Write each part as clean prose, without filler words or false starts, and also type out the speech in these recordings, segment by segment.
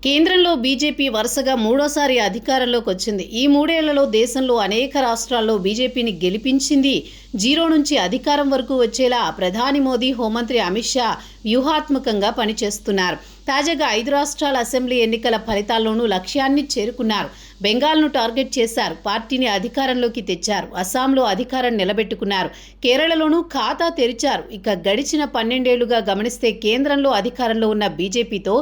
కేంద్రంలో బీజేపీ వరుసగా మూడోసారి అధికారంలోకి వచ్చింది. ఈ మూడేళ్లలో దేశంలో అనేక రాష్ట్రాల్లో బీజేపీని గెలిపించింది. జీరో నుంచి అధికారం వరకు వచ్చేలా ప్రధాని మోదీ, హోంమంత్రి అమిత్ షా వ్యూహాత్మకంగా పనిచేస్తున్నారు. తాజాగా 5 రాష్ట్రాల అసెంబ్లీ ఎన్నికల ఫలితాల్లోనూ లక్ష్యాన్ని చేరుకున్నారు. బెంగాల్ను టార్గెట్ చేశారు. పార్టీని అధికారంలోకి తెచ్చారు. అస్సాంలో అధికారం నిలబెట్టుకున్నారు. కేరళలోనూ ఖాతా తెరిచారు. ఇక గడిచిన 12 ఏళ్లుగా గమనిస్తే కేంద్రంలో అధికారంలో ఉన్న బీజేపీతో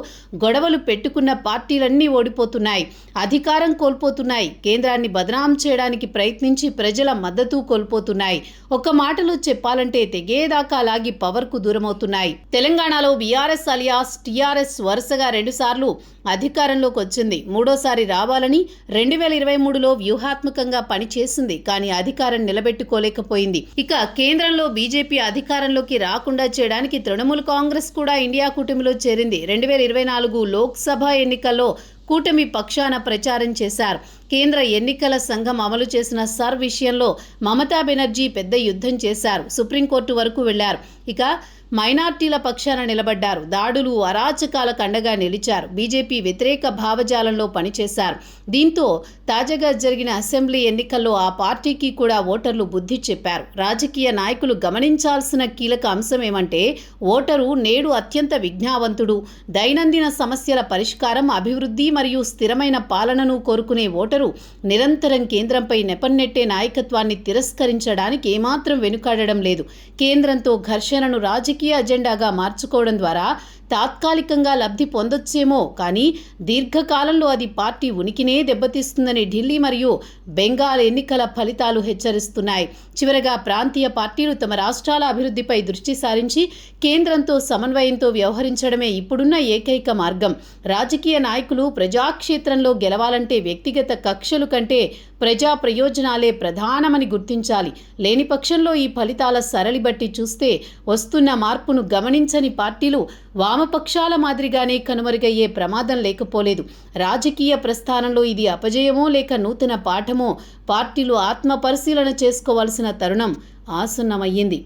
గొడవలు పెట్టుకున్న పార్టీలన్నీ ఓడిపోతున్నాయి, అధికారం కోల్పోతున్నాయి, కేంద్రాన్ని బదనాం చేయడానికి ప్రయత్నించి ప్రజల మద్దతు కోల్పోతున్నాయి. ఒక్క మాటలో చెప్పాలంటే తెగేదాకా లాగి పవర్కు దూరమవుతున్నాయి. తెలంగాణలో బీఆర్ఎస్ అలియాస్ టీఆర్ఎస్ వరుసగా 2 సార్లు అధికారంలోకి వచ్చింది. మూడోసారి రావాలని 2023లో వ్యూహాత్మకంగా పనిచేసింది. కానీ అధికారం నిలబెట్టుకోలేకపోయింది. ఇక కేంద్రంలో బీజేపీ అధికారంలోకి రాకుండా చేయడానికి తృణమూల్ కాంగ్రెస్ కూడా ఇండియా కూటమిలో చేరింది. 2024 లోక్సభ ఎన్నికల్లో కూటమి పక్షాన ప్రచారం చేశారు. కేంద్ర ఎన్నికల సంఘం అమలు చేసిన సర్ విషయంలో మమతా బెనర్జీ పెద్ద యుద్ధం చేశారు. సుప్రీంకోర్టు వరకు వెళ్లారు. ఇక మైనార్టీల పక్షాన నిలబడ్డారు. దాడులు, అరాచకాలకు అండగా నిలిచారు. బీజేపీ వ్యతిరేక భావజాలంలో పనిచేశారు. దీంతో తాజాగా జరిగిన అసెంబ్లీ ఎన్నికల్లో ఆ పార్టీకి కూడా ఓటర్లు బుద్ధి చెప్పారు. రాజకీయ నాయకులు గమనించాల్సిన కీలక అంశం ఏమంటే ఓటరు నేడు అత్యంత విజ్ఞావంతుడు. దైనందిన సమస్యల పరిష్కారం, అభివృద్ధి మరియు స్థిరమైన పాలనను కోరుకునే ఓటరు నిరంతరం కేంద్రంపై నెపన్నెట్టే నాయకత్వాన్ని తిరస్కరించడానికి ఏమాత్రం వెనుకాడడం లేదు. కేంద్రంతో ఘర్షణను రాజకీయ అజెండాగా మార్చుకోవడం ద్వారా తాత్కాలికంగా లబ్ధి పొందొచ్చేమో కానీ దీర్ఘకాలంలో అది పార్టీ ఉనికినే దెబ్బతీస్తుందని ఢిల్లీ మరియు బెంగాల్ ఎన్నికల ఫలితాలు హెచ్చరిస్తున్నాయి. చివరగా ప్రాంతీయ పార్టీలు తమ రాష్ట్రాల అభివృద్ధిపై దృష్టి సారించి కేంద్రంతో సమన్వయంతో వ్యవహరించడమే ఇప్పుడున్న ఏకైక మార్గం. రాజకీయ నాయకులు ప్రజాక్షేత్రంలో గెలవాలంటే వ్యక్తిగత కక్షలు కంటే ప్రజా ప్రయోజనాలే ప్రధానమని గుర్తించాలి. లేని పక్షంలో ఈ ఫలితాల సరళి బట్టి చూస్తే వస్తున్న మార్పును గమనించని పార్టీలు వామపక్షాల మాదిరిగానే కనుమరుగయ్యే ప్రమాదం లేకపోలేదు. రాజకీయ ప్రస్థానంలో ఇది అపజయమో లేక నూతన పాఠమో పార్టీలు ఆత్మ పరిశీలన చేసుకోవాల్సిన తరుణం ఆసన్నమయ్యింది.